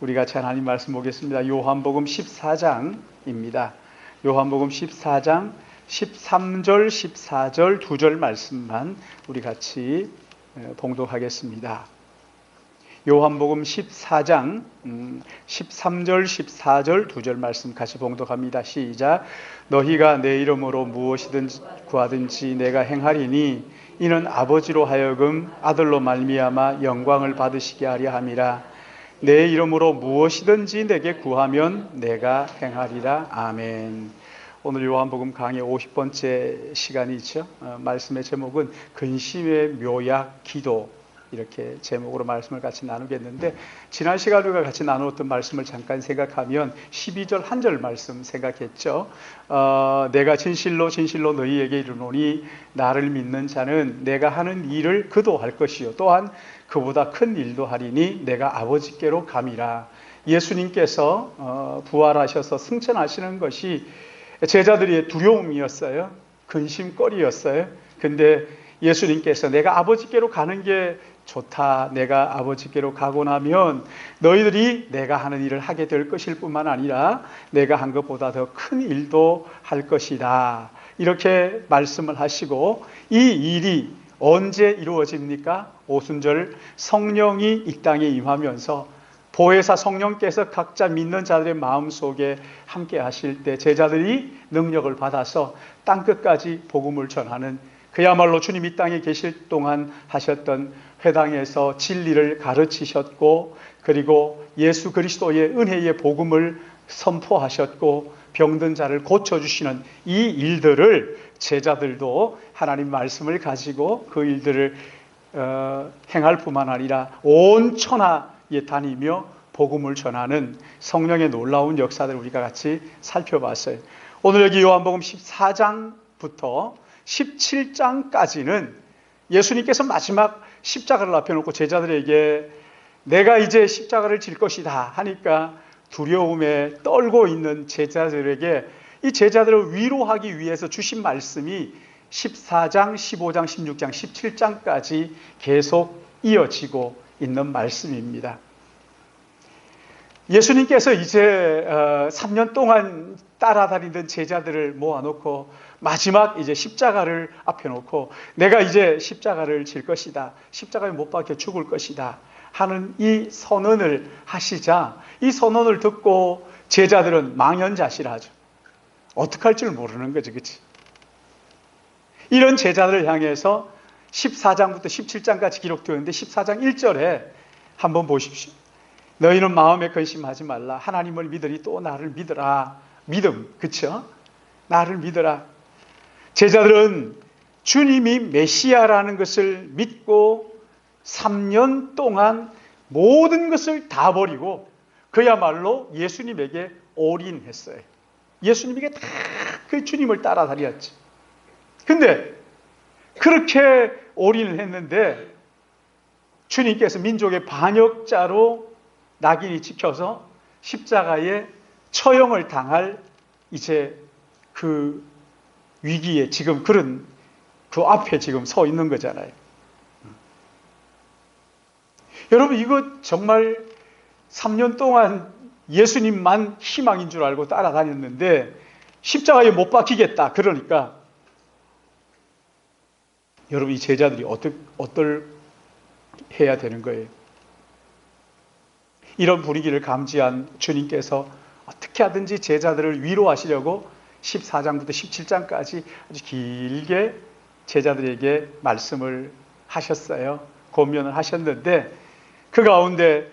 우리 같이 하나님 말씀 보겠습니다. 요한복음 14장입니다. 요한복음 14장 13절, 14절, 2절 말씀만 우리 같이 봉독하겠습니다. 요한복음 14장 13절, 14절, 2절 말씀 같이 봉독합니다. 시작. 너희가 내 이름으로 무엇이든 구하든지 내가 행하리니 이는 아버지로 하여금 아들로 말미암아 영광을 받으시게 하려 함이라. 내 이름으로 무엇이든지 내게 구하면 내가 행하리라. 아멘. 오늘 요한복음 강의 50번째 시간이죠. 말씀의 제목은 근심의 묘약 기도, 이렇게 제목으로 말씀을 같이 나누겠는데, 지난 시간에 우리가 같이 나누었던 말씀을 잠깐 생각하면 12절 한 절 말씀 생각했죠. 내가 진실로 진실로 너희에게 이르노니 나를 믿는 자는 내가 하는 일을 그도 할 것이요 또한 그보다 큰 일도 하리니 내가 아버지께로 감이라. 예수님께서 부활하셔서 승천하시는 것이 제자들의 두려움이었어요. 근심거리였어요. 근데 예수님께서 내가 아버지께로 가는 게 좋다. 내가 아버지께로 가고 나면 너희들이 내가 하는 일을 하게 될 것일 뿐만 아니라 내가 한 것보다 더 큰 일도 할 것이다. 이렇게 말씀을 하시고, 이 일이 언제 이루어집니까? 오순절 성령이 이 땅에 임하면서 보혜사 성령께서 각자 믿는 자들의 마음속에 함께 하실 때 제자들이 능력을 받아서 땅끝까지 복음을 전하는, 그야말로 주님 이 땅에 계실 동안 하셨던 회당에서 진리를 가르치셨고, 그리고 예수 그리스도의 은혜의 복음을 선포하셨고 병든 자를 고쳐주시는 이 일들을 제자들도 하나님 말씀을 가지고 그 일들을 행할 뿐만 아니라 온 천하에 다니며 복음을 전하는 성령의 놀라운 역사들을 우리가 같이 살펴봤어요. 오늘 여기 요한복음 14장부터 17장까지는 예수님께서 마지막 십자가를 앞에 놓고 제자들에게 내가 이제 십자가를 질 것이다 하니까 두려움에 떨고 있는 제자들에게 이 제자들을 위로하기 위해서 주신 말씀이 14장, 15장, 16장, 17장까지 계속 이어지고 있는 말씀입니다. 예수님께서 이제 3년 동안 따라다니던 제자들을 모아놓고 마지막 이제 십자가를 앞에 놓고 내가 이제 십자가를 질 것이다, 십자가에 못 박혀 죽을 것이다 하는 이 선언을 하시자, 이 선언을 듣고 제자들은 망연자실하죠. 어떻게 할 줄 모르는 거죠, 그렇지? 이런 제자들을 향해서 14장부터 17장까지 기록되어 있는데 14장 1절에 한번 보십시오. 너희는 마음에 근심하지 말라. 하나님을 믿으리 또 나를 믿으라. 믿음, 그렇죠? 나를 믿으라. 제자들은 주님이 메시아라는 것을 믿고 3년 동안 모든 것을 다 버리고 그야말로 예수님에게 올인했어요. 예수님에게 다 그 주님을 따라다녔지. 근데 그렇게 올인을 했는데 주님께서 민족의 반역자로 낙인이 찍혀서 십자가에 처형을 당할 이제 그 위기에 지금 그런 그 앞에 지금 서 있는 거잖아요. 여러분, 이거 정말 3년 동안 예수님만 희망인 줄 알고 따라다녔는데 십자가에 못 박히겠다 그러니까 여러분, 이 제자들이 어떨 해야 되는 거예요? 이런 분위기를 감지한 주님께서 어떻게 하든지 제자들을 위로하시려고 14장부터 17장까지 아주 길게 제자들에게 말씀을 하셨어요. 권면을 하셨는데 그 가운데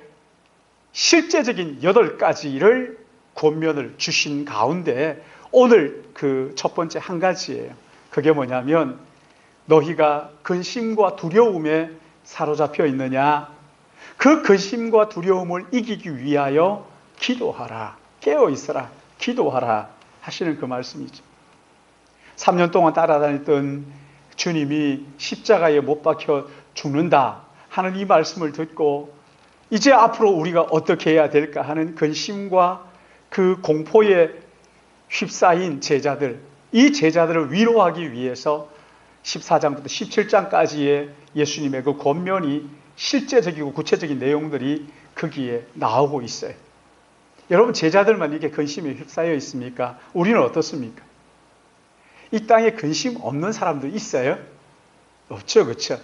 실제적인 8가지를 권면을 주신 가운데 오늘 그 첫 번째 한 가지예요. 그게 뭐냐면 너희가 근심과 두려움에 사로잡혀 있느냐? 그 근심과 두려움을 이기기 위하여 기도하라. 깨어 있어라. 기도하라. 하시는 그 말씀이죠. 3년 동안 따라다녔던 주님이 십자가에 못 박혀 죽는다 하는 이 말씀을 듣고 이제 앞으로 우리가 어떻게 해야 될까 하는 근심과 그 공포에 휩싸인 제자들, 이 제자들을 위로하기 위해서 14장부터 17장까지의 예수님의 그 권면이 실제적이고 구체적인 내용들이 거기에 나오고 있어요. 여러분, 제자들만 이게 근심에 휩싸여 있습니까? 우리는 어떻습니까? 이 땅에 근심 없는 사람도 있어요? 없죠, 그렇죠?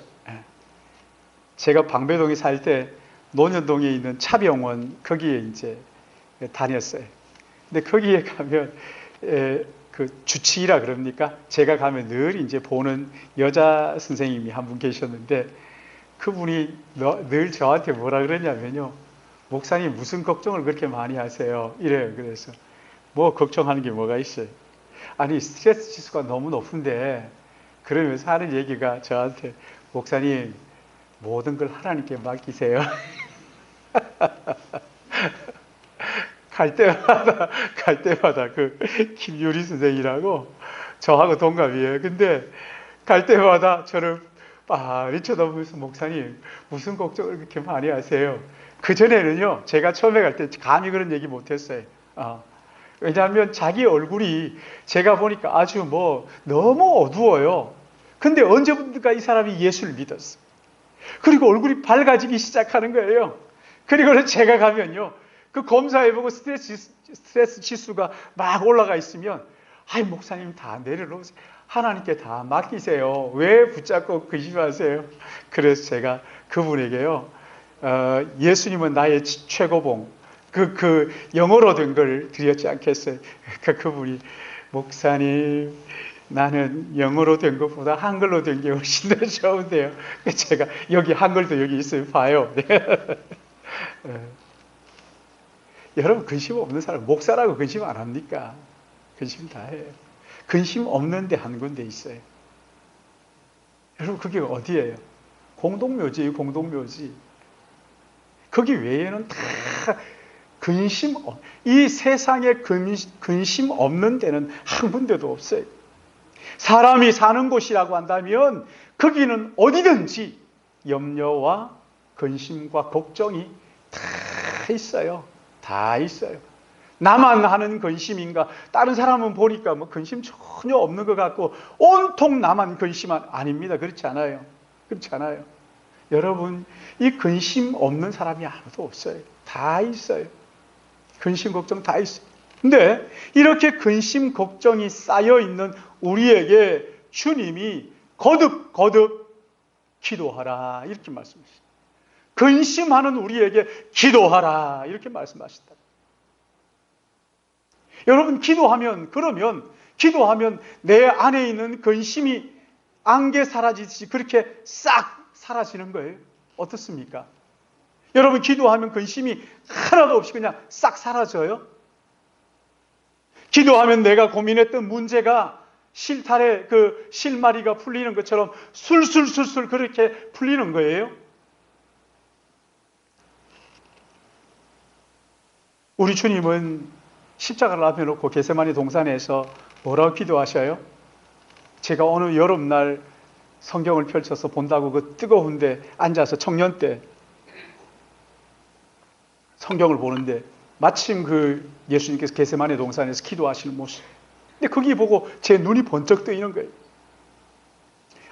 제가 방배동에 살 때 논현동에 있는 차병원 거기에 이제 다녔어요. 근데 거기에 가면 그 주치의라 그럽니까? 제가 가면 늘 이제 보는 여자 선생님이 한 분 계셨는데 그분이 늘 저한테 뭐라 그러냐면요. 목사님 무슨 걱정을 그렇게 많이 하세요? 이래요. 그래서 뭐 걱정하는 게 뭐가 있어요? 아니 스트레스 지수가 너무 높은데 그러면서 하는 얘기가 저한테 목사님 모든 걸 하나님께 맡기세요. 갈 때마다 그 김유리 선생이라고 저하고 동갑이에요. 근데 갈 때마다 저를 빤히 쳐다보면서 목사님 무슨 걱정을 그렇게 많이 하세요? 그전에는요 제가 처음에 갈 때 감히 그런 얘기 못했어요. 왜냐하면 자기 얼굴이 제가 보니까 아주 뭐 너무 어두워요. 근데 언제부턴가 이 사람이 예수를 믿었어. 그리고 얼굴이 밝아지기 시작하는 거예요. 그리고는 제가 가면요 그 검사해보고 스트레스 지수가 막 올라가 있으면 아이 목사님 다 내려놓으세요. 하나님께 다 맡기세요. 왜 붙잡고 근심하세요? 그래서 제가 그분에게요 예수님은 나의 최고봉 그 영어로 된 걸 드렸지 않겠어요? 그분이 목사님 나는 영어로 된 것보다 한글로 된 게 훨씬 더 좋은데요. 제가 여기 한글도 여기 있어요. 봐요. 여러분 근심 없는 사람 목사라고 근심 안 합니까? 근심 다 해요. 근심 없는데 한 군데 있어요. 여러분 그게 어디예요? 공동묘지예요. 공동묘지. 거기 외에는 다 근심 이 세상에 근심 없는 데는 한 군데도 없어요. 사람이 사는 곳이라고 한다면 거기는 어디든지 염려와 근심과 걱정이 다 있어요. 다 있어요. 나만 하는 근심인가? 다른 사람은 보니까 뭐 근심 전혀 없는 것 같고 온통 나만 근심한 아닙니다. 그렇지 않아요. 그렇지 않아요. 여러분 이 근심 없는 사람이 아무도 없어요. 다 있어요. 근심 걱정 다 있어요. 근데 이렇게 근심 걱정이 쌓여 있는 우리에게 주님이 거듭 기도하라 이렇게 말씀하십니다. 근심하는 우리에게 기도하라 이렇게 말씀하신다. 여러분 그러면 기도하면 내 안에 있는 근심이 안개 사라지듯이 그렇게 싹 사라지는 거예요. 어떻습니까? 여러분 기도하면 근심이 하나도 없이 그냥 싹 사라져요. 기도하면 내가 고민했던 문제가 실타래 그 실마리가 풀리는 것처럼 술술술술 그렇게 풀리는 거예요. 우리 주님은 십자가를 앞에 놓고 겟세마네 동산에서 뭐라고 기도하셔요? 제가 어느 여름날 성경을 펼쳐서 본다고 그 뜨거운데 앉아서 청년 때 성경을 보는데 마침 그 예수님께서 겟세마네 동산에서 기도하시는 모습. 근데 거기 보고 제 눈이 번쩍 뜨이는 거예요.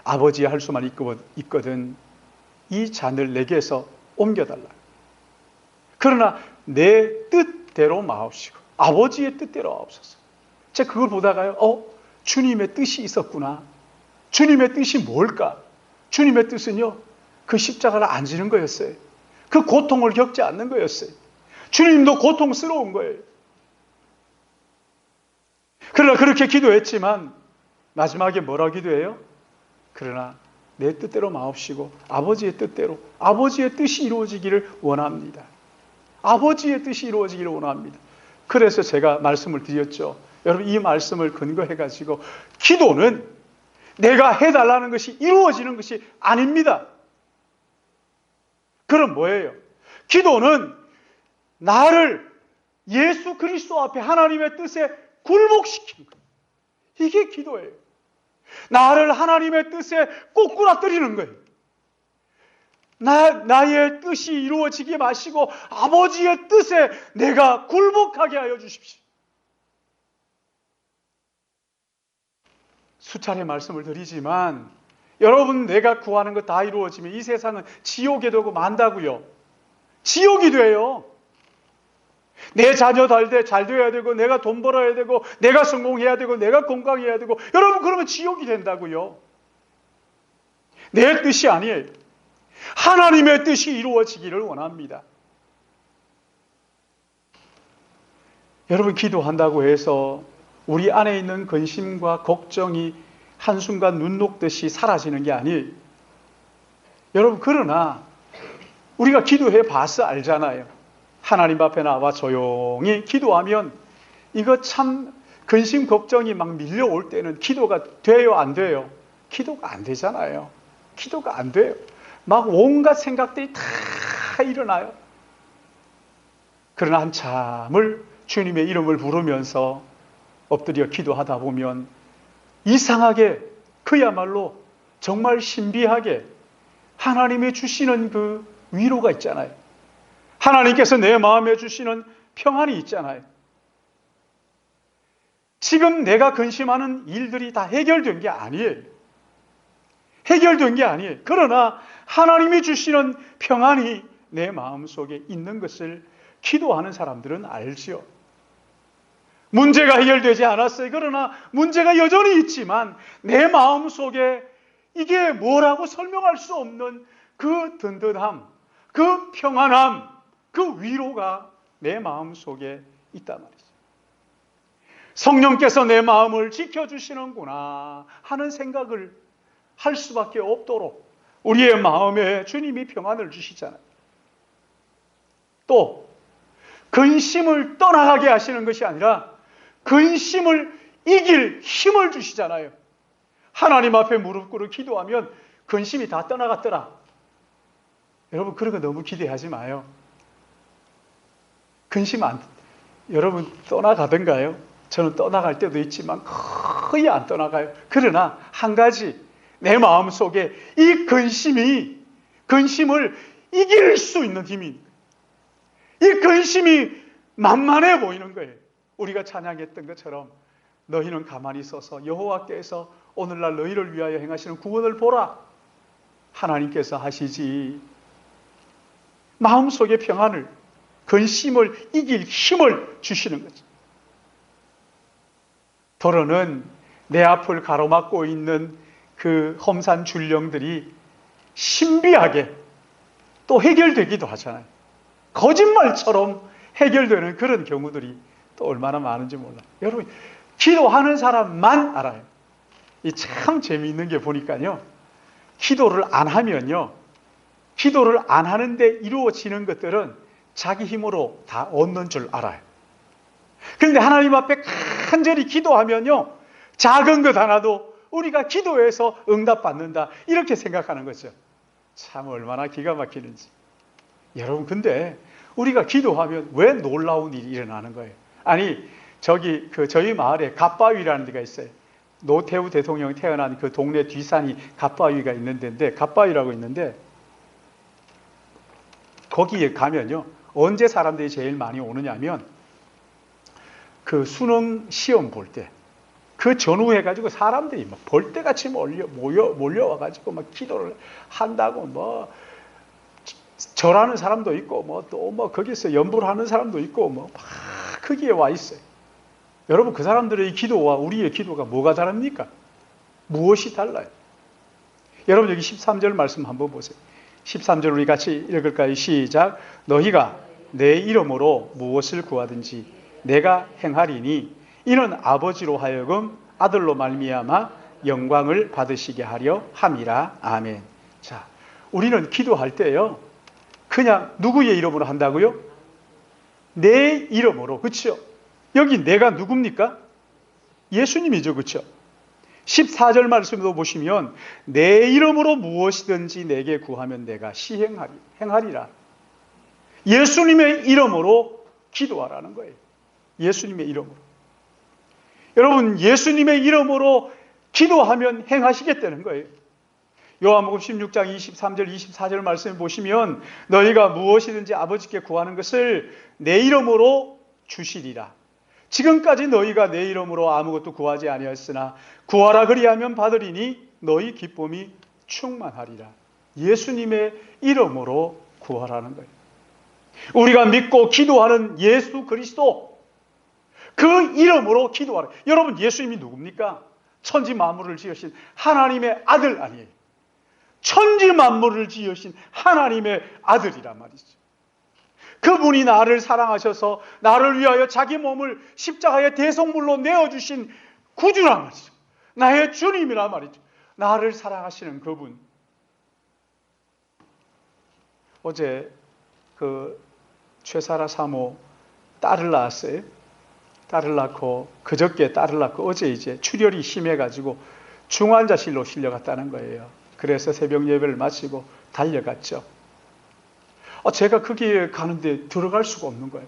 아버지 할 수만 있거든 이 잔을 내게서 옮겨달라. 그러나 내 뜻대로 마옵시고 아버지의 뜻대로 하옵소서. 제가 그걸 보다가요. 주님의 뜻이 있었구나. 주님의 뜻이 뭘까? 주님의 뜻은요. 그 십자가를 안 지는 거였어요. 그 고통을 겪지 않는 거였어요. 주님도 고통스러운 거예요. 그러나 그렇게 기도했지만 마지막에 뭐라 기도해요? 그러나 내 뜻대로 마옵시고 아버지의 뜻대로 아버지의 뜻이 이루어지기를 원합니다. 아버지의 뜻이 이루어지기를 원합니다. 그래서 제가 말씀을 드렸죠. 여러분 이 말씀을 근거해가지고 기도는 내가 해달라는 것이 이루어지는 것이 아닙니다. 그럼 뭐예요? 기도는 나를 예수 그리스도 앞에 하나님의 뜻에 굴복시키는 거예요. 이게 기도예요. 나를 하나님의 뜻에 꼬꾸라뜨리는 거예요. 나의 뜻이 이루어지게 마시고 아버지의 뜻에 내가 굴복하게 하여 주십시오. 수차례 말씀을 드리지만 여러분 내가 구하는 거 다 이루어지면 이 세상은 지옥에 되고 만다고요. 지옥이 돼요. 내 자녀 잘 돼야 되고, 내가 돈 벌어야 되고, 내가 성공해야 되고, 내가 건강해야 되고, 여러분 그러면 지옥이 된다고요. 내 뜻이 아니에요. 하나님의 뜻이 이루어지기를 원합니다. 여러분 기도한다고 해서 우리 안에 있는 근심과 걱정이 한순간 눈 녹듯이 사라지는 게 아니에요. 여러분 그러나 우리가 기도해 봐서 알잖아요. 하나님 앞에 나와 조용히 기도하면 이거 참 근심 걱정이 막 밀려올 때는 기도가 돼요 안 돼요? 기도가 안 되잖아요. 기도가 안 돼요. 막 온갖 생각들이 다 일어나요. 그러나 한참을 주님의 이름을 부르면서 엎드려 기도하다 보면 이상하게 그야말로 정말 신비하게 하나님이 주시는 그 위로가 있잖아요. 하나님께서 내 마음에 주시는 평안이 있잖아요. 지금 내가 근심하는 일들이 다 해결된 게 아니에요. 해결된 게 아니에요. 그러나 하나님이 주시는 평안이 내 마음속에 있는 것을 기도하는 사람들은 알죠. 문제가 해결되지 않았어요. 그러나 문제가 여전히 있지만 내 마음속에 이게 뭐라고 설명할 수 없는 그 든든함, 그 평안함, 그 위로가 내 마음속에 있단 말이죠. 성령께서 내 마음을 지켜주시는구나 하는 생각을 할 수밖에 없도록 우리의 마음에 주님이 평안을 주시잖아요. 또 근심을 떠나가게 하시는 것이 아니라 근심을 이길 힘을 주시잖아요. 하나님 앞에 무릎 꿇어 기도하면 근심이 다 떠나갔더라. 여러분 그런 거 너무 기대하지 마요. 근심 여러분 떠나가던가요? 저는 떠나갈 때도 있지만 거의 안 떠나가요. 그러나 한 가지 내 마음속에 이 근심을 이길 수 있는 힘이, 이 근심이 만만해 보이는 거예요. 우리가 찬양했던 것처럼 너희는 가만히 서서 여호와께서 오늘날 너희를 위하여 행하시는 구원을 보라. 하나님께서 하시지. 마음속의 평안을, 근심을 이길 힘을 주시는 거죠. 더러는 내 앞을 가로막고 있는 그 험산 줄령들이 신비하게 또 해결되기도 하잖아요. 거짓말처럼 해결되는 그런 경우들이 또 얼마나 많은지 몰라요. 여러분 기도하는 사람만 알아요. 이 참 재미있는 게 보니까요. 기도를 안 하면요. 기도를 안 하는데 이루어지는 것들은 자기 힘으로 다 얻는 줄 알아요. 그런데 하나님 앞에 간절히 기도하면요. 작은 것 하나도 우리가 기도해서 응답받는다. 이렇게 생각하는 거죠. 참 얼마나 기가 막히는지. 여러분 근데 우리가 기도하면 왜 놀라운 일이 일어나는 거예요? 아니 저희 마을에 갓바위라는 데가 있어요. 노태우 대통령이 태어난 그 동네 뒷산이 갓바위가 있는 데인데, 갓바위라고 있는데 거기에 가면요. 언제 사람들이 제일 많이 오느냐면 그 수능 시험 볼 때 그 전후해가지고 사람들이 막 벌떼같이 몰려와가지고 막 기도를 한다고 뭐 절하는 사람도 있고 뭐 또 뭐 거기서 연불 하는 사람도 있고 뭐 막 거기에 와 있어요. 여러분 그 사람들의 기도와 우리의 기도가 뭐가 다릅니까? 무엇이 달라요? 여러분 여기 13절 말씀 한번 보세요. 13절 우리 같이 읽을까요? 시작. 너희가 내 이름으로 무엇을 구하든지 내가 행하리니 이는 아버지로 하여금 아들로 말미암아 영광을 받으시게 하려 함이라. 아멘. 자, 우리는 기도할 때요. 그냥 누구의 이름으로 한다고요? 내 이름으로. 그렇죠? 여기 내가 누굽니까? 예수님이죠. 그렇죠? 14절 말씀도 보시면 내 이름으로 무엇이든지 내게 구하면 내가 행하리라. 예수님의 이름으로 기도하라는 거예요. 예수님의 이름으로. 여러분 예수님의 이름으로 기도하면 행하시겠다는 거예요. 요한복음 16장 23절 24절 말씀을 보시면 너희가 무엇이든지 아버지께 구하는 것을 내 이름으로 주시리라. 지금까지 너희가 내 이름으로 아무것도 구하지 아니하였으나 구하라 그리하면 받으리니 너희 기쁨이 충만하리라. 예수님의 이름으로 구하라는 거예요. 우리가 믿고 기도하는 예수 그리스도, 그 이름으로 기도하라. 여러분, 예수님이 누굽니까? 천지 만물을 지으신 하나님의 아들 아니에요. 천지 만물을 지으신 하나님의 아들이란 말이죠. 그분이 나를 사랑하셔서 나를 위하여 자기 몸을 십자가의 대속물로 내어주신 구주란 말이죠. 나의 주님이란 말이죠. 나를 사랑하시는 그분. 어제 그 최사라 사모 딸을 낳았어요. 딸을 낳고, 그저께 딸을 낳고 어제 이제 출혈이 심해가지고 중환자실로 실려갔다는 거예요. 그래서 새벽 예배를 마치고 달려갔죠. 제가 거기에 가는데 들어갈 수가 없는 거예요.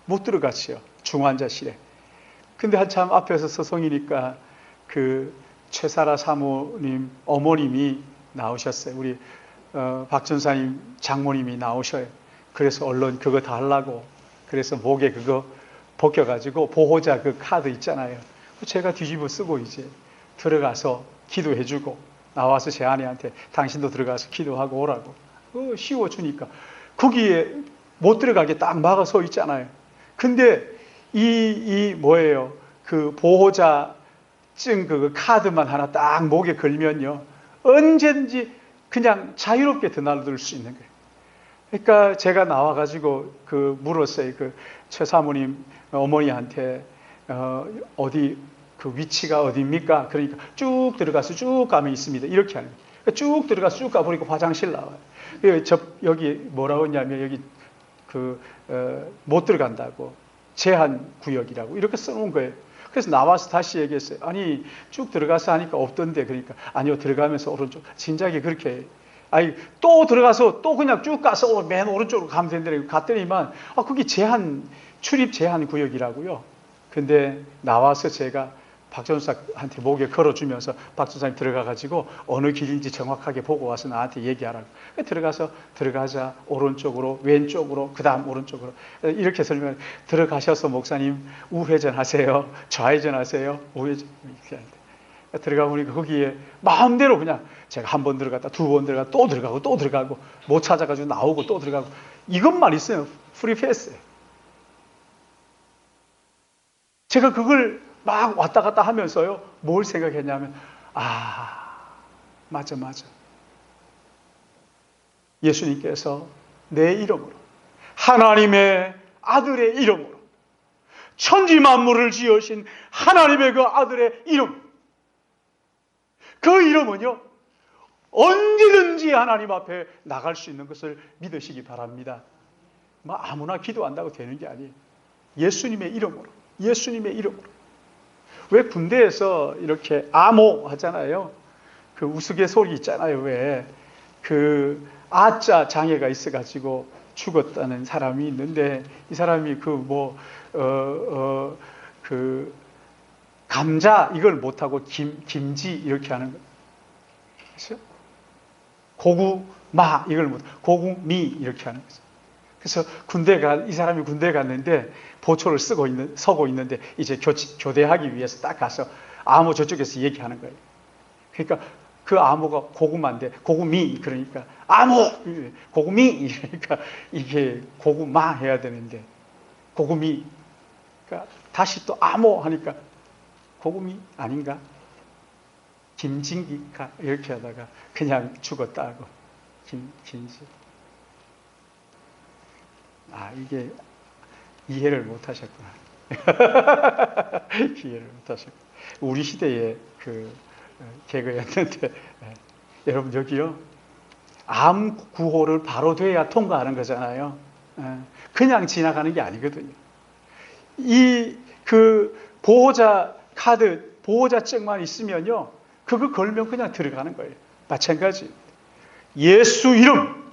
못 들어갔어요. 중환자실에. 근데 한참 앞에서 서성이니까 그 최사라 사모님 어머님이 나오셨어요. 우리 박 전사님 장모님이 나오셔요. 그래서 얼른 그거 달라고. 그래서 목에 그거 벗겨가지고 보호자 그 카드 있잖아요. 제가 뒤집어 쓰고 이제 들어가서 기도해주고 나와서 제 아내한테 당신도 들어가서 기도하고 오라고 씌워주니까 거기에 못 들어가게 딱 막아 서 있잖아요. 근데 이 뭐예요? 그 보호자증 그 카드만 하나 딱 목에 걸면요, 언제든지 그냥 자유롭게 드나들 수 있는 거예요. 그러니까 제가 나와가지고 그 물었어요. 그 최 사모님 어머니한테 어디 그 위치가 어디입니까? 그러니까 쭉 들어가서 쭉 가면 있습니다. 이렇게 하는 거예요. 그러니까 쭉 들어가서 쭉 가보니까 화장실 나와요. 여기 뭐라고 했냐면 여기 못 들어간다고, 제한 구역이라고 이렇게 써놓은 거예요. 그래서 나와서 다시 얘기했어요. 아니 쭉 들어가서 하니까 없던데. 그러니까 아니요, 들어가면서 오른쪽. 진작에 그렇게 아니 또 들어가서 또 그냥 쭉 가서 맨 오른쪽으로 가면 된다고 갔더니만 그게 출입 제한 구역이라고요. 근데 나와서 제가 박 전사한테 목에 걸어주면서 박 전사님 들어가가지고 어느 길인지 정확하게 보고 와서 나한테 얘기하라고. 들어가자 오른쪽으로, 왼쪽으로, 그 다음 오른쪽으로 이렇게 설명. 들어가셔서 목사님 우회전 하세요, 좌회전 하세요, 우회전 이렇게 하는데 들어가 보니까 거기에 마음대로 그냥 제가 한 번 들어갔다 두 번 들어갔다 또 들어가고 또 들어가고 못 찾아가지고 나오고 또 들어가고 이것만 있으면 프리 패스예요. 제가 그걸 막 왔다 갔다 하면서요, 뭘 생각했냐면 맞아. 예수님께서 내 이름으로, 하나님의 아들의 이름으로, 천지 만물을 지으신 하나님의 그 아들의 이름, 그 이름은요 언제든지 하나님 앞에 나갈 수 있는 것을 믿으시기 바랍니다. 아무나 기도한다고 되는 게 아니에요. 예수님의 이름으로, 예수님의 이름으로. 왜 군대에서 이렇게 암호 하잖아요. 그 우스갯소리 있잖아요. 왜 그 아자 장애가 있어가지고 죽었다는 사람이 있는데, 이 사람이 감자 이걸 못하고 김지 이렇게 하는 거예요. 그렇죠? 고구마 이걸 못, 고구미 이렇게 하는 거죠. 그래서 이 사람이 군대 갔는데 보초를 서고 있는데 이제 교대하기 위해서 딱 가서 암호 저쪽에서 얘기하는 거예요. 그러니까 그 암호가 고구마인데 고구미, 그러니까 암호 고구미, 그러니까 이게 고구마 해야 되는데 고구미, 그러니까 다시 또 암호 하니까 고구미 아닌가? 김진기가 이렇게 하다가 그냥 죽었다고. 김지. 이게 이해를 못 하셨구나. 이해를 못 하셨구나. 우리 시대의 개그였는데, 여러분 여기요, 암 구호를 바로 돼야 통과하는 거잖아요. 그냥 지나가는 게 아니거든요. 보호자 카드, 보호자증만 있으면요, 그거 걸면 그냥 들어가는 거예요. 마찬가지. 예수 이름,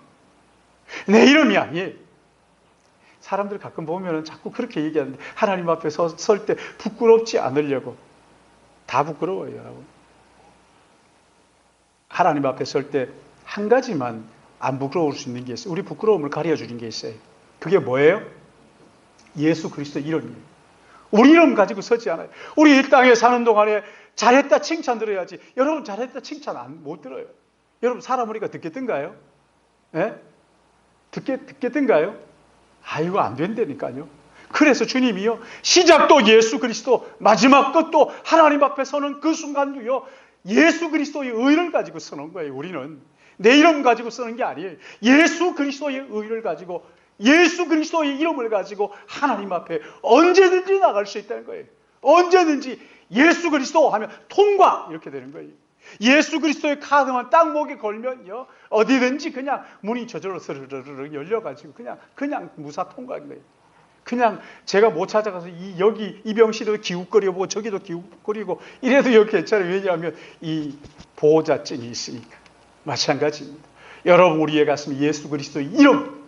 내 이름이 아니에요. 사람들 가끔 보면 자꾸 그렇게 얘기하는데, 하나님 앞에 설 때 부끄럽지 않으려고. 다 부끄러워요, 여러분. 하나님 앞에 설 때 한 가지만 안 부끄러울 수 있는 게 있어요. 우리 부끄러움을 가려주는 게 있어요. 그게 뭐예요? 예수 그리스도 이름이에요. 우리 이름 가지고 서지 않아요. 우리 이 땅에 사는 동안에 잘했다 칭찬 들어야지. 여러분 잘했다 칭찬 못 들어요. 여러분 사람 우리가 듣겠던가요? 예? 듣겠던가요? 아이고 안 된다니까요. 그래서 주님이요, 시작도 예수 그리스도, 마지막 것도 하나님 앞에 서는 그 순간도요, 예수 그리스도의 의를 가지고 서는 거예요. 우리는 내 이름 가지고 서는 게 아니에요. 예수 그리스도의 의를 가지고, 예수 그리스도의 이름을 가지고 하나님 앞에 언제든지 나갈 수 있다는 거예요. 언제든지 예수 그리스도 하면 통과, 이렇게 되는 거예요. 예수 그리스도의 카드만 딱 목에 걸면요, 어디든지 그냥 문이 저절로 스르르르 열려가지고 그냥 무사 통과인 거예요. 그냥 제가 못 찾아가서 여기 이병실도 기웃거려보고 저기도 기웃거리고 이래도 여기 괜찮아요. 왜냐하면 이 보호자증이 있으니까. 마찬가지입니다. 여러분, 우리의 가슴에 예수 그리스도의 이름,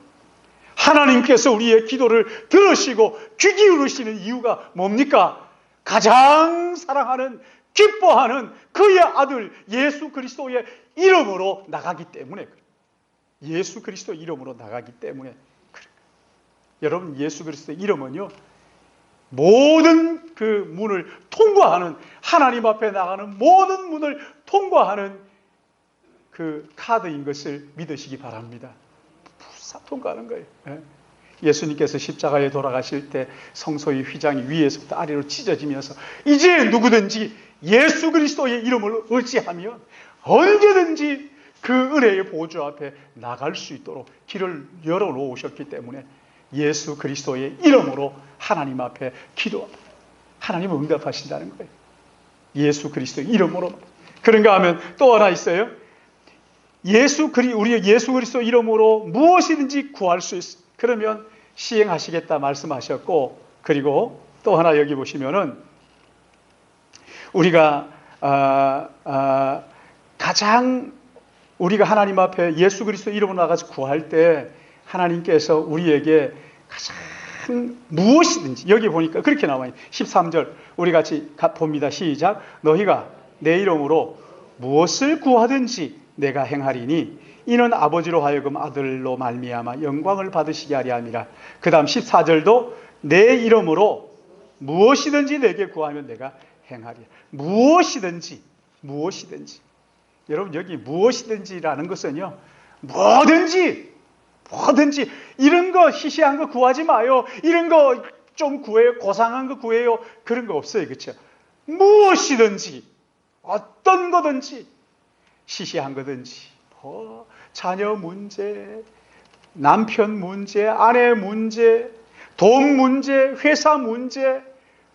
하나님께서 우리의 기도를 들으시고 귀 기울이시는 이유가 뭡니까? 가장 사랑하는, 기뻐하는 그의 아들 예수 그리스도의 이름으로 나가기 때문에 그래요. 예수 그리스도의 이름으로 나가기 때문에 그래요. 여러분, 예수 그리스도의 이름은요, 모든 그 문을 통과하는, 하나님 앞에 나가는 모든 문을 통과하는 그 카드인 것을 믿으시기 바랍니다. 부사 통과하는 거예요. 예수님께서 십자가에 돌아가실 때 성소의 휘장이 위에서부터 아래로 찢어지면서 이제 누구든지 예수 그리스도의 이름을 의지하면 언제든지 그 은혜의 보좌 앞에 나갈 수 있도록 길을 열어놓으셨기 때문에 예수 그리스도의 이름으로 하나님 앞에 기도합니다. 하나님은 응답하신다는 거예요. 예수 그리스도의 이름으로. 그런가 하면 또 하나 있어요. 우리 예수 그리스도 이름으로 무엇이든지 구할 수 있어. 그러면 시행하시겠다 말씀하셨고, 그리고 또 하나 여기 보시면은 우리가 가장 우리가 하나님 앞에 예수 그리스도 이름으로 나가서 구할 때 하나님께서 우리에게 가장 무엇이든지, 여기 보니까 그렇게 나와요. 13절 우리 같이 봅니다. 시작. 너희가 내 이름으로 무엇을 구하든지 내가 행하리니 이는 아버지로 하여금 아들로 말미암아 영광을 받으시게 하리 함이라. 그 다음 14절도 내 이름으로 무엇이든지 내게 구하면 내가 행하리라. 무엇이든지. 여러분, 여기 무엇이든지라는 것은요, 뭐든지 이런 거 시시한 거 구하지 마요. 이런 거 좀 구해요. 고상한 거 구해요. 그런 거 없어요. 그렇죠? 무엇이든지, 어떤 거든지, 시시한 거든지, 자녀 문제, 남편 문제, 아내 문제, 돈 문제, 회사 문제,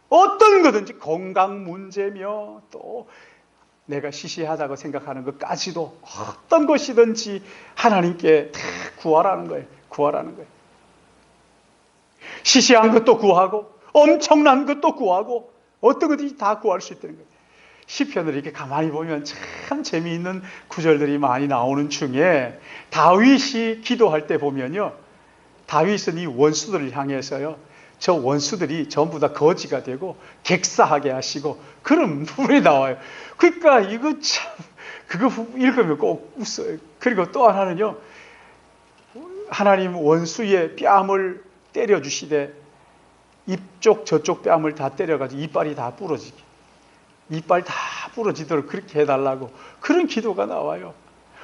어떤 거든지, 건강 문제며 또 내가 시시하다고 생각하는 것까지도 어떤 것이든지 하나님께 다 구하라는 거예요. 시시한 것도 구하고 엄청난 것도 구하고 어떤 것든지 다 구할 수 있다는 거예요. 시편을 이렇게 가만히 보면 참 재미있는 구절들이 많이 나오는 중에 다윗이 기도할 때 보면요, 다윗은 이 원수들을 향해서요, 저 원수들이 전부 다 거지가 되고 객사하게 하시고 그런 부분이 나와요. 그러니까 이거 참, 그거 읽으면 꼭 웃어요. 그리고 또 하나는요, 하나님 원수의 뺨을 때려주시되 이쪽 저쪽 뺨을 다 때려가지고 이빨이 다 부러지게, 이빨 다 부러지도록 그렇게 해달라고, 그런 기도가 나와요.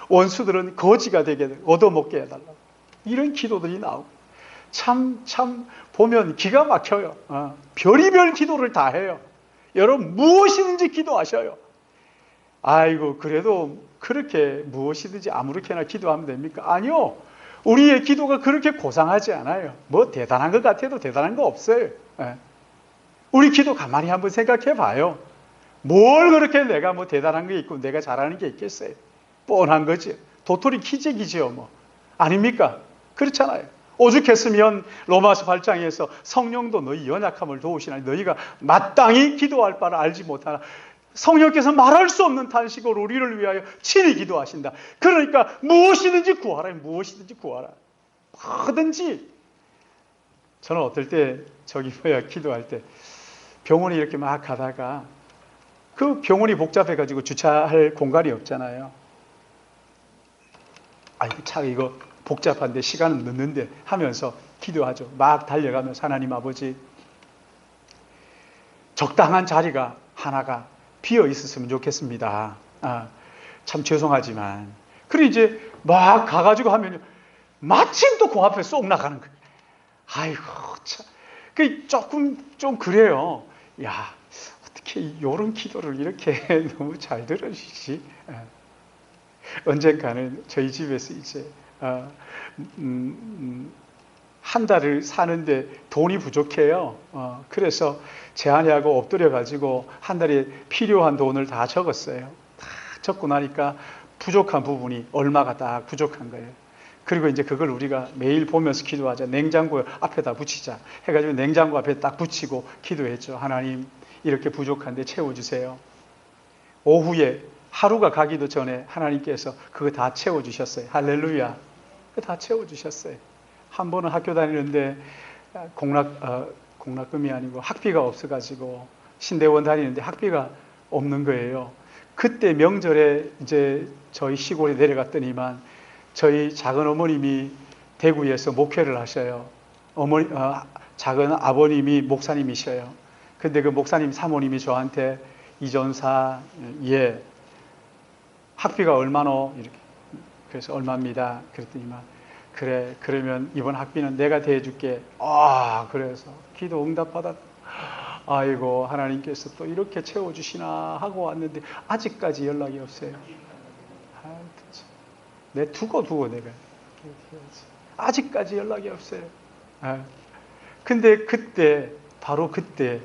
원수들은 거지가 되게 얻어먹게 해달라고, 이런 기도들이 나오고, 참 보면 기가 막혀요. 별의별 기도를 다 해요. 여러분, 무엇이든지 기도하셔요. 아이고, 그래도 그렇게 무엇이든지 아무렇게나 기도하면 됩니까? 아니요. 우리의 기도가 그렇게 고상하지 않아요. 뭐 대단한 것 같아도 대단한 거 없어요. 우리 기도 가만히 한번 생각해 봐요. 뭘 그렇게 내가 뭐 대단한 게 있고 내가 잘하는 게 있겠어요? 뻔한 거지. 도토리 키재기지요, 뭐. 아닙니까? 그렇잖아요. 오죽했으면 로마서 8장에서 성령도 너희 연약함을 도우시나니 너희가 마땅히 기도할 바를 알지 못하나, 성령께서 말할 수 없는 탄식으로 우리를 위하여 친히 기도하신다. 그러니까 무엇이든지 구하라. 뭐든지. 저는 어떨 때 기도할 때 병원에 이렇게 막 가다가 그 병원이 복잡해가지고 주차할 공간이 없잖아요. 이거 복잡한데 시간은 늦는데 하면서 기도하죠. 막 달려가면서 하나님 아버지, 적당한 자리가 하나가 비어 있었으면 좋겠습니다. 참 죄송하지만. 그리고 이제 막 가가지고 하면 마침 또 그 앞에 쏙 나가는 거예요. 아이고, 참. 그 조금 좀 그래요. 야, 어떻게 이런 기도를 이렇게 너무 잘 들어주시지? 언젠가는 저희 집에서 이제 한 달을 사는데 돈이 부족해요. 그래서 제 아내하고 엎드려 가지고 한 달에 필요한 돈을 다 적었어요. 다 적고 나니까 부족한 부분이 얼마가 딱 부족한 거예요. 그리고 이제 그걸 우리가 매일 보면서 기도하자. 냉장고 앞에다 붙이자. 해가지고 냉장고 앞에 딱 붙이고 기도했죠. 하나님, 이렇게 부족한데 채워주세요. 오후에 하루가 가기도 전에 하나님께서 그거 다 채워주셨어요. 할렐루야. 다 채워주셨어요. 한 번은 학교 다니는데 공락금이 아니고 학비가 없어가지고 신대원 다니는데 학비가 없는 거예요. 그때 명절에 이제 저희 시골에 내려갔더니만 저희 작은 어머님이 대구에서 목회를 하셔요. 작은 아버님이 목사님이셔요. 근데 그 목사님 사모님이 저한테 이전사, 예, 학비가 얼마노? 이렇게. 그래서 얼마입니다. 그랬더니만, 그래, 그러면 이번 학비는 내가 대줄게. 그래서 기도 응답받았. 아이고, 하나님께서 또 이렇게 채워주시나 하고 왔는데 아직까지 연락이 없어요. 내 두고 내가 아직까지 연락이 없어요. 근데 그때, 바로 그때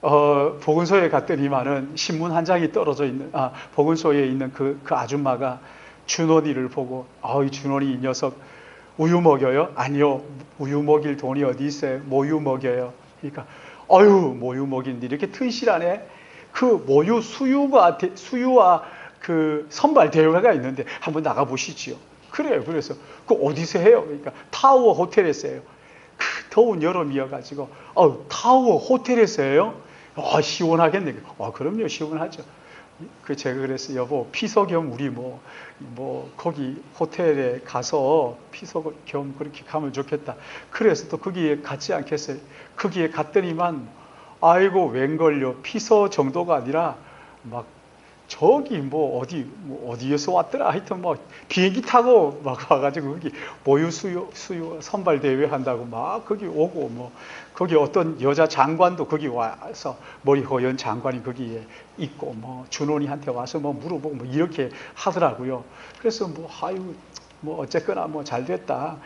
보건소에 갔더니만은 신문 한 장이 떨어져 있는, 보건소에 있는 그 아줌마가 준원이를 보고, 이 준원이 이 녀석 우유 먹여요? 아니요, 우유 먹일 돈이 어디 있어요? 모유 먹여요. 그러니까 모유 먹인데 이렇게 튼실하네. 그 모유 수유와 그 선발 대회가 있는데 한번 나가 보시지요. 그래요. 그래서 그 어디서 해요? 그러니까 타워 호텔에서 해요. 그 더운 여름이어가지고 타워 호텔에서 해요? 시원하겠네. 그럼요, 시원하죠. 제가 그래서 여보, 피서 겸 우리 거기 호텔에 가서 피서 겸 그렇게 가면 좋겠다. 그래서 또 거기에 갔지 않겠어요? 거기에 갔더니만 아이고, 웬걸요, 피서 정도가 아니라 막 저기 어디에서 왔더라. 하여튼 비행기 타고 막 와가지고 거기 모유 수유 선발 대회 한다고 막 거기 오고 거기 어떤 여자 장관도 거기 와서 머리 허연 장관이 거기에 있고 준원이한테 와서 물어보고 이렇게 하더라고요. 그래서 어쨌거나 잘 됐다.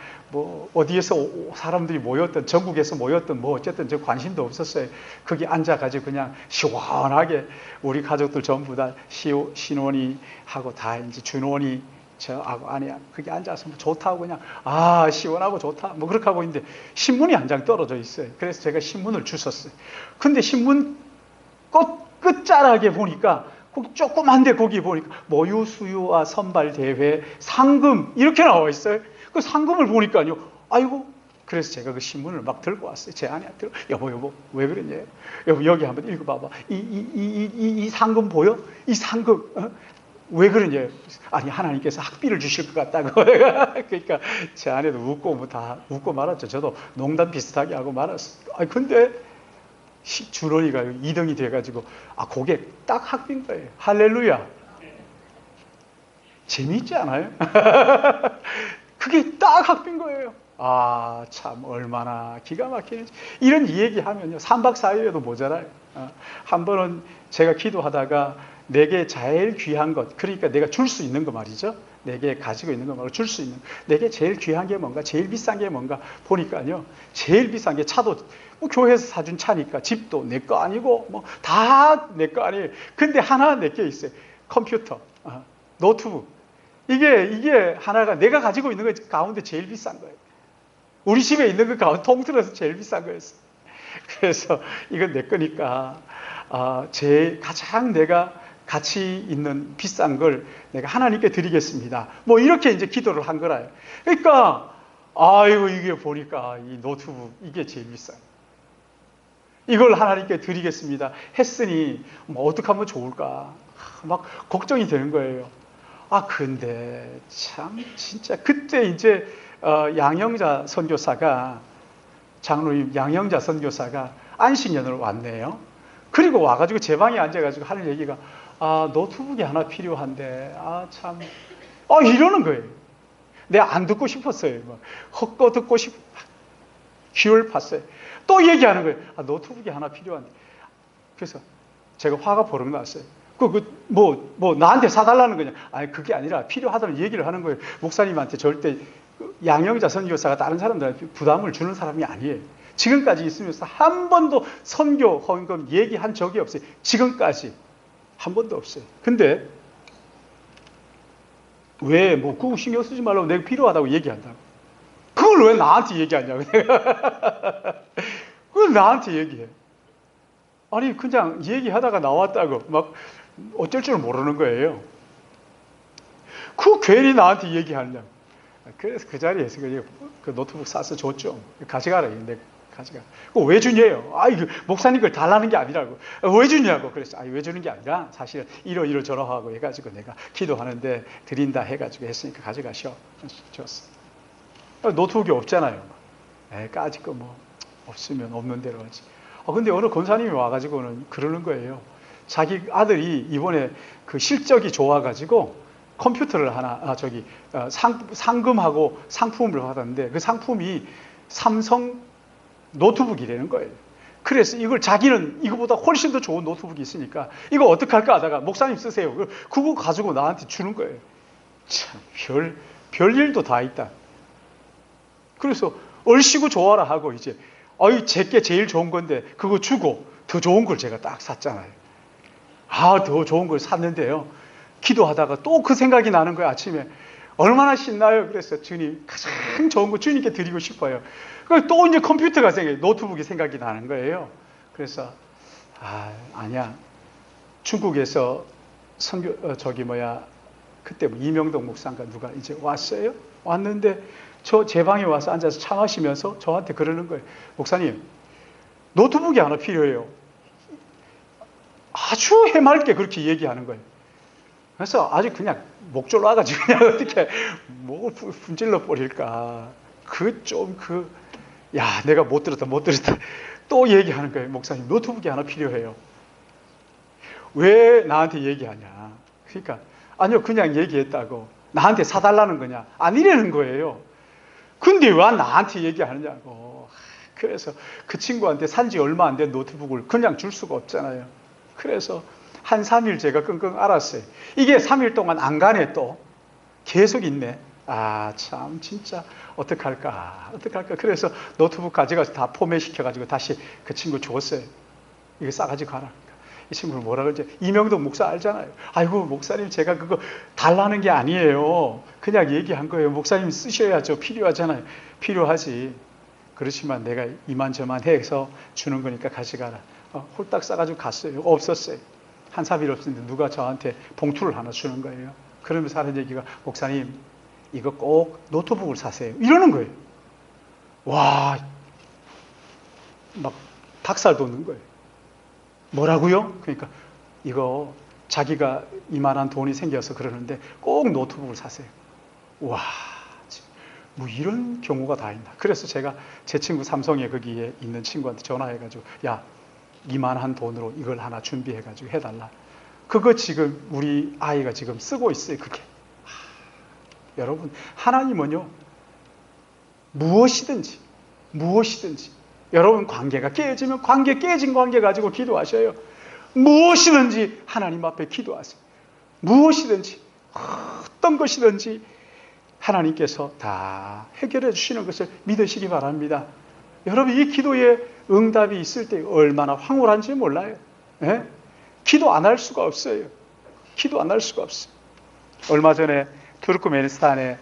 어디에서 사람들이 모였던, 전국에서 모였던 어쨌든 저 관심도 없었어요. 거기 앉아가지고 그냥 시원하게 우리 가족들 전부 다 신원이 하고 다 이제 준원이 저하고 아내 거기 앉아서 좋다고 그냥 시원하고 좋다 그렇게 하고 있는데 신문이 한 장 떨어져 있어요. 그래서 제가 신문을 주웠어요. 근데 신문 끝자락에 보니까 조그만데 거기 보니까 모유 수유와 선발 대회 상금 이렇게 나와 있어요. 그 상금을 보니까요. 아이고, 그래서 제가 그 신문을 막 들고 왔어요. 제 아내한테 여보 왜 그러냐? 여보 여기 한번 읽어봐봐. 이 상금 보여? 이 상금 왜 그러냐? 아니, 하나님께서 학비를 주실 것 같다고. 그러니까 제 아내도 웃고 다 웃고 말았죠. 저도 농담 비슷하게 하고 말았어요. 근데 준원이가 2등이 돼가지고 그게 딱 학비인 거예요. 할렐루야. 재미있지 않아요? 그게 딱 학비인 거예요. 참 얼마나 기가 막히는지. 이런 얘기하면요 3박 4일에도 모자라요. 한 번은 제가 기도하다가 내게 제일 귀한 것, 그러니까 내가 줄 수 있는 거 말이죠. 내게 가지고 있는 거 말고 줄 수 있는, 내게 제일 귀한 게 뭔가, 제일 비싼 게 뭔가 보니까요, 제일 비싼 게 차도 교회에서 사준 차니까 집도 내 거 아니고 다 내 거 아니에요. 근데 하나 내 게 있어요. 컴퓨터, 노트북. 이게 하나가 내가 가지고 있는 것 가운데 제일 비싼 거예요. 우리 집에 있는 것 가운데 통틀어서 제일 비싼 거였어요. 그래서 이건 내 거니까 가장 내가 가치 있는 비싼 걸 내가 하나님께 드리겠습니다. 이렇게 이제 기도를 한 거라요. 그러니까 이게 보니까 이 노트북 이게 제일 비싸요. 이걸 하나님께 드리겠습니다 했으니 어떻게 하면 좋을까 막 걱정이 되는 거예요. 근데 참 진짜 그때 이제 양영자 선교사가, 장로님 양영자 선교사가 안식년으로 왔네요. 그리고 와가지고 제 방에 앉아가지고 하는 얘기가 노트북이 하나 필요한데 참 이러는 거예요. 내가 안 듣고 싶었어요. 헛거 듣고 휘을 팠어요. 또 얘기하는 거예요. 노트북이 하나 필요한데. 그래서 제가 화가 버럭 났어요. 나한테 사달라는 거냐? 아니, 그게 아니라 필요하다는 얘기를 하는 거예요. 목사님한테 절대 양영자 선교사가 다른 사람들한테 부담을 주는 사람이 아니에요. 지금까지 있으면서 한 번도 선교 헌금 얘기한 적이 없어요. 지금까지 한 번도 없어요. 근데 왜 그거 신경 쓰지 말라고 내가 필요하다고 얘기한다고. 그걸 왜 나한테 얘기하냐고. 그걸 나한테 얘기해. 아니, 그냥 얘기하다가 나왔다고 막 어쩔 줄 모르는 거예요. 그 괜히 나한테 얘기하냐고. 그래서 그 자리에서 그 노트북 사서 줬죠. 가져가라. 근데 가져가. 그거 왜 주냐요? 목사님 걸 달라는 게 아니라고. 왜 주냐고. 그래서 왜 주는 게 아니라 사실은 이러저러하고 해가지고 내가 기도하는데 드린다 해가지고 했으니까 가져가셔. 줬어. 노트북이 없잖아요. 까짓 거 없으면 없는 대로 하지. 근데 어느 권사님이 와가지고는 그러는 거예요. 자기 아들이 이번에 그 실적이 좋아가지고 컴퓨터를 하나, 상금하고 상품을 받았는데 그 상품이 삼성 노트북이라는 거예요. 그래서 이걸 자기는 이거보다 훨씬 더 좋은 노트북이 있으니까 이거 어떡할까 하다가 목사님 쓰세요. 그거 가지고 나한테 주는 거예요. 참, 별일도 다 있다. 그래서 얼씨구 좋아라 하고 이제 제게 제일 좋은 건데 그거 주고 더 좋은 걸 제가 딱 샀잖아요. 더 좋은 걸 샀는데요. 기도하다가 또 그 생각이 나는 거예요. 아침에. 얼마나 신나요. 그래서 주님 가장 좋은 거 주님께 드리고 싶어요. 또 이제 컴퓨터가 노트북이 생각이 나는 거예요. 그래서 아니야. 중국에서 그때 이명동 목사인가 누가 이제 왔어요. 왔는데 제 방에 와서 앉아서 차 마시면서 저한테 그러는 거예요. 목사님, 노트북이 하나 필요해요. 아주 해맑게 그렇게 얘기하는 거예요. 그래서 아주 그냥 목 졸라가지고 그냥 어떻게 분질러 버릴까. 내가 못 들었다. 또 얘기하는 거예요. 목사님, 노트북이 하나 필요해요. 왜 나한테 얘기하냐. 그러니까, 아니요, 그냥 얘기했다고. 나한테 사달라는 거냐. 아니라는 거예요. 근데 왜 나한테 얘기하느냐고. 그래서 그 친구한테 산지 얼마 안 된 노트북을 그냥 줄 수가 없잖아요. 그래서 한 3일 제가 끙끙 앓았어요. 이게 3일 동안 안 가네 또. 계속 있네. 참 진짜 어떡할까. 그래서 노트북 가져가서 다 포맷시켜가지고 다시 그 친구 줬어요. 이거 싸가지고 가라. 이 친구는 뭐라 그러지? 이명동 목사 알잖아요. 아이고 목사님 제가 그거 달라는 게 아니에요. 그냥 얘기한 거예요. 목사님 쓰셔야죠. 필요하잖아요. 필요하지. 그렇지만 내가 이만저만 해서 주는 거니까 가져가라. 홀딱 싸가지고 갔어요. 없었어요. 한 3일 없었는데 누가 저한테 봉투를 하나 주는 거예요. 그러면서 하는 얘기가 목사님 이거 꼭 노트북을 사세요. 이러는 거예요. 와, 막 닭살 돋는 거예요. 뭐라고요? 그러니까 이거 자기가 이만한 돈이 생겨서 그러는데 꼭 노트북을 사세요. 와, 이런 경우가 다 있나. 그래서 제가 제 친구 삼성에 거기에 있는 친구한테 전화해가지고 야, 이만한 돈으로 이걸 하나 준비해가지고 해달라. 그거 지금 우리 아이가 지금 쓰고 있어요. 그게. 여러분, 하나님은요 무엇이든지 여러분 관계가 깨지면 깨진 관계 가지고 기도하셔요. 무엇이든지 하나님 앞에 기도하세요. 무엇이든지 어떤 것이든지 하나님께서 다 해결해 주시는 것을 믿으시기 바랍니다. 여러분 이 기도에 응답이 있을 때 얼마나 황홀한지 몰라요. 기도 안 할 수가 없어요. 얼마 전에 투르크메니스탄에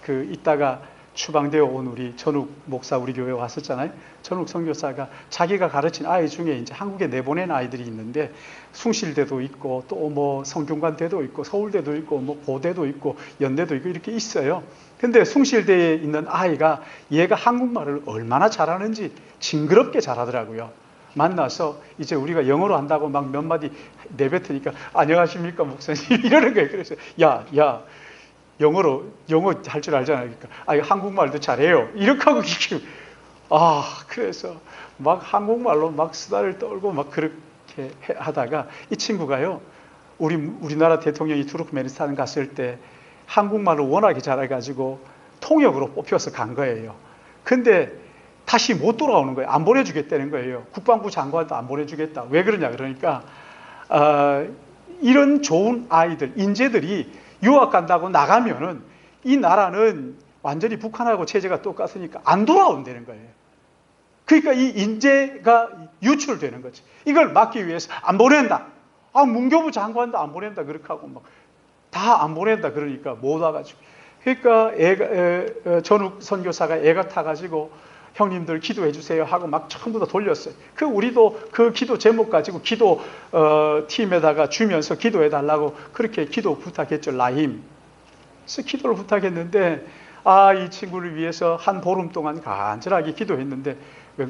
있다가 추방되어 온 우리 전욱 목사 우리 교회 왔었잖아요. 전욱 선교사가 자기가 가르친 아이 중에 이제 한국에 내보낸 아이들이 있는데 숭실대도 있고 또 성균관대도 있고 서울대도 있고 고대도 있고 연대도 있고 이렇게 있어요. 근데 숭실대에 있는 아이가 얘가 한국말을 얼마나 잘하는지 징그럽게 잘하더라고요. 만나서 이제 우리가 영어로 한다고 막 몇 마디 내뱉으니까 안녕하십니까 목사님 이러는 거예요. 그래서 야 영어 할 줄 알잖아요. 그러니까 한국말도 잘해요. 이렇게 하고 그래서 막 한국말로 막 수다를 떨고 막 그렇게 하다가 이 친구가요. 우리나라 대통령이 투르크메니스탄 갔을 때 한국말을 워낙에 잘해가지고 통역으로 뽑혀서 간 거예요. 근데 다시 못 돌아오는 거예요. 안 보내주겠다는 거예요. 국방부 장관도 안 보내주겠다. 왜 그러냐 그러니까 이런 좋은 아이들, 인재들이 유학 간다고 나가면은 이 나라는 완전히 북한하고 체제가 똑같으니까 안 돌아온다는 거예요. 그러니까 이 인재가 유출되는 거지. 이걸 막기 위해서 안 보낸다. 문교부 장관도 안 보낸다. 그렇게 하고 막 다 안 보낸다. 그러니까 못 와가지고. 그러니까 전욱 선교사가 애가 타가지고 형님들 기도해 주세요 하고 막 전부 다 돌렸어요. 우리도 그 기도 제목 가지고 기도 팀에다가 주면서 기도해 달라고 그렇게 기도 부탁했죠. 라힘. 그래서 기도를 부탁했는데 이 친구를 위해서 한 보름 동안 간절하게 기도했는데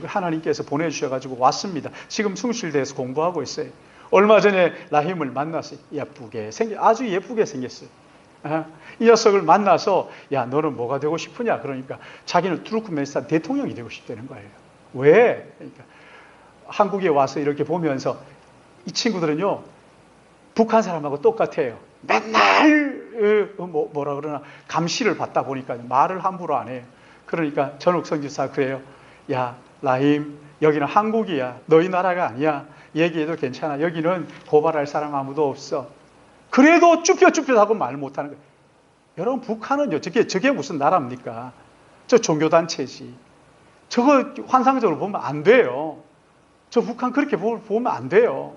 하나님께서 보내주셔가지고 왔습니다. 지금 숭실대에서 공부하고 있어요. 얼마 전에 라힘을 만났어요. 아주 예쁘게 생겼어요. 이 녀석을 만나서 야 너는 뭐가 되고 싶으냐 그러니까 자기는 투르크메니스탄 대통령이 되고 싶다는 거예요. 왜? 그러니까 한국에 와서 이렇게 보면서 이 친구들은요 북한 사람하고 똑같아요. 맨날 뭐라 그러나 감시를 받다 보니까 말을 함부로 안 해요. 그러니까 전욱 선교사 그래요. 야 라힘 여기는 한국이야. 너희 나라가 아니야. 얘기해도 괜찮아. 여기는 고발할 사람 아무도 없어. 그래도 쭈뼛쭈뼛하고 말 못하는 거예요. 여러분 북한은요 저게 무슨 나라입니까? 저 종교단체지. 저거 환상적으로 보면 안 돼요. 저 북한 그렇게 보면 안 돼요.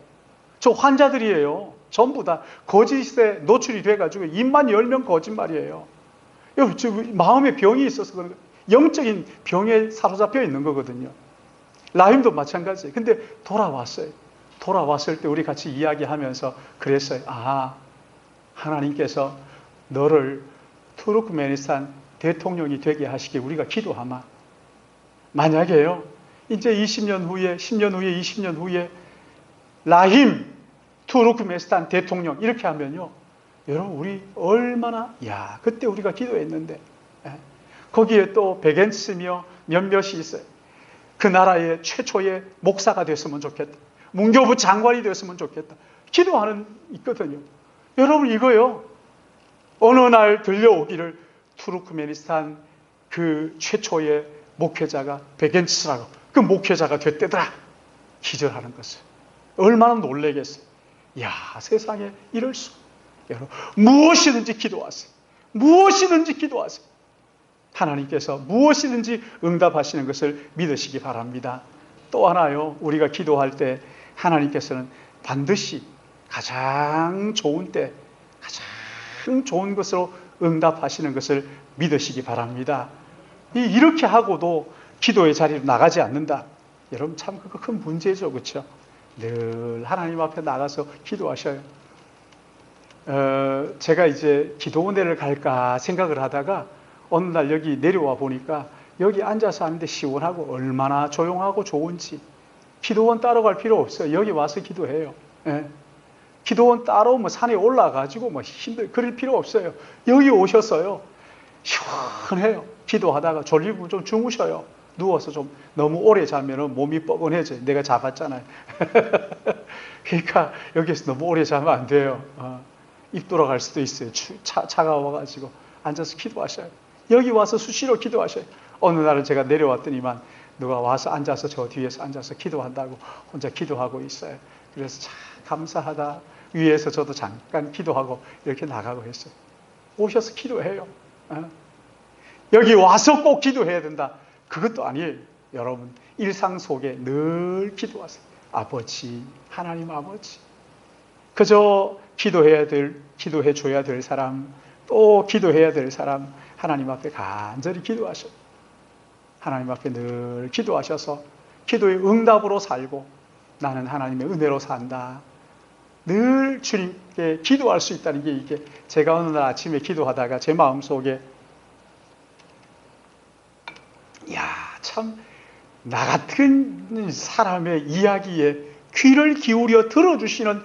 저 환자들이에요. 전부 다 거짓에 노출이 돼가지고 입만 열면 거짓말이에요. 마음에 병이 있어서 그런 거예요. 영적인 병에 사로잡혀 있는 거거든요. 라힘도 마찬가지예요. 근데 돌아왔어요. 돌아왔을 때 우리 같이 이야기하면서 그랬어요. 하나님께서 너를 투르크메니스탄 대통령이 되게 하시길 우리가 기도하마. 만약에요, 이제 20년 후에, 10년 후에, 20년 후에 라힘 투르크메니스탄 대통령 이렇게 하면요, 여러분 우리 얼마나 그때 우리가 기도했는데 거기에 또 베겐스며 몇몇이 있어요. 그 나라의 최초의 목사가 됐으면 좋겠다. 문교부 장관이 됐으면 좋겠다. 기도하는 있거든요. 여러분 이거요. 어느 날 들려오기를 투르크메니스탄 그 최초의 목회자가 베겐스라고 그 목회자가 됐대더라. 기절하는 것을. 얼마나 놀라겠어요. 세상에 이럴 수. 여러분 무엇이든지 기도하세요. 무엇이든지 기도하세요. 하나님께서 무엇이든지 응답하시는 것을 믿으시기 바랍니다. 또 하나요. 우리가 기도할 때 하나님께서는 반드시 가장 좋은 때 가장 좋은 것으로 응답하시는 것을 믿으시기 바랍니다. 이렇게 하고도 기도의 자리로 나가지 않는다. 여러분 참 그거 큰 문제죠. 그렇죠? 늘 하나님 앞에 나가서 기도하셔요. 제가 이제 기도원회를 갈까 생각을 하다가 어느 날 여기 내려와 보니까 여기 앉아서 하는데 시원하고 얼마나 조용하고 좋은지. 기도원 따로 갈 필요 없어요. 여기 와서 기도해요. 기도원 따로 산에 올라가지고 그럴 필요 없어요. 여기 오셨어요. 시원해요. 기도하다가 졸리고 좀 주무셔요. 누워서 좀 너무 오래 자면 몸이 뻐근해져요. 내가 잡았잖아요. 그러니까 여기서 너무 오래 자면 안 돼요. 입 돌아갈 수도 있어요. 차가워가지고 앉아서 기도하셔요. 여기 와서 수시로 기도하셔요. 어느 날은 제가 내려왔더니만 누가 와서 앉아서 저 뒤에서 앉아서 기도한다고 혼자 기도하고 있어요. 그래서 참 감사하다. 위에서 저도 잠깐 기도하고 이렇게 나가고 했어요. 오셔서 기도해요. 여기 와서 꼭 기도해야 된다. 그것도 아니에요. 여러분 일상 속에 늘 기도하세요. 아버지, 하나님 아버지. 그저 기도해 줘야 될 사람, 또 기도해야 될 사람 하나님 앞에 간절히 기도하셔. 하나님 앞에 늘 기도하셔서 기도의 응답으로 살고 나는 하나님의 은혜로 산다. 늘 주님께 기도할 수 있다는 게 이게 제가 어느 날 아침에 기도하다가 제 마음속에 참 나 같은 사람의 이야기에 귀를 기울여 들어주시는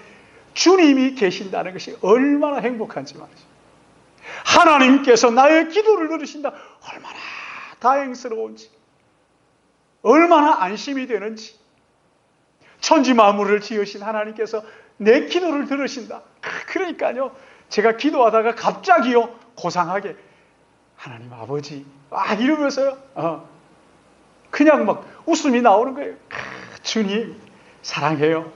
주님이 계신다는 것이 얼마나 행복한지 말이죠. 하나님께서 나의 기도를 들으신다. 얼마나 다행스러운지, 얼마나 안심이 되는지. 천지 만물을 지으신 하나님께서 내 기도를 들으신다. 그러니까요, 제가 기도하다가 갑자기요, 고상하게 하나님 아버지 이러면서요, 그냥 막 웃음이 나오는 거예요. 주님 사랑해요.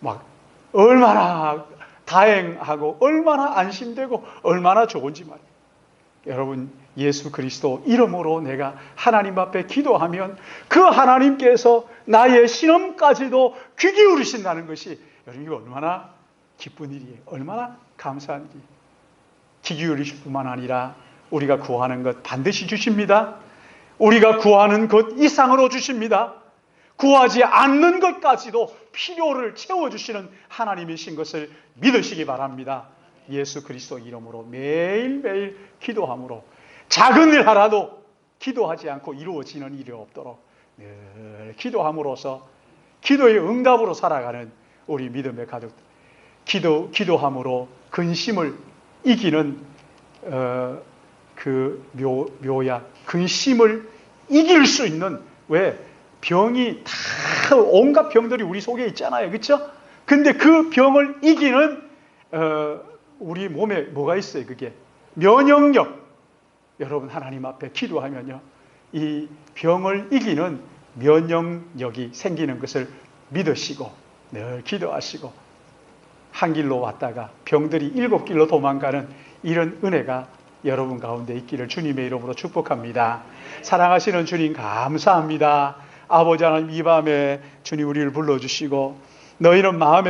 막 얼마나 다행하고 얼마나 안심되고 얼마나 좋은지 말이에요. 여러분, 예수 그리스도 이름으로 내가 하나님 앞에 기도하면 그 하나님께서 나의 신음까지도 귀 기울이신다는 것이, 여러분, 이거 얼마나 기쁜 일이에요. 얼마나 감사한 일이에요. 귀 기울이실 뿐만 아니라 우리가 구하는 것 반드시 주십니다. 우리가 구하는 것 이상으로 주십니다. 구하지 않는 것까지도 필요를 채워주시는 하나님이신 것을 믿으시기 바랍니다. 예수 그리스도 이름으로 매일매일 기도함으로 작은 일 하나도 기도하지 않고 이루어지는 일이 없도록 늘 기도함으로써 기도의 응답으로 살아가는 우리 믿음의 가족들, 기도함으로 근심을 이기는 그 묘약, 근심을 이길 수 있는, 왜? 병이 다 온갖 병들이 우리 속에 있잖아요. 그렇죠? 근데 그 병을 이기는 우리 몸에 뭐가 있어요? 그게 면역력. 여러분, 하나님 앞에 기도하면요, 이 병을 이기는 면역력이 생기는 것을 믿으시고 늘 기도하시고 한 길로 왔다가 병들이 7길로 도망가는 이런 은혜가 여러분 가운데 있기를 주님의 이름으로 축복합니다. 사랑하시는 주님, 감사합니다. 아버지 하나님, 이 밤에 주님 우리를 불러주시고 너희는 마음에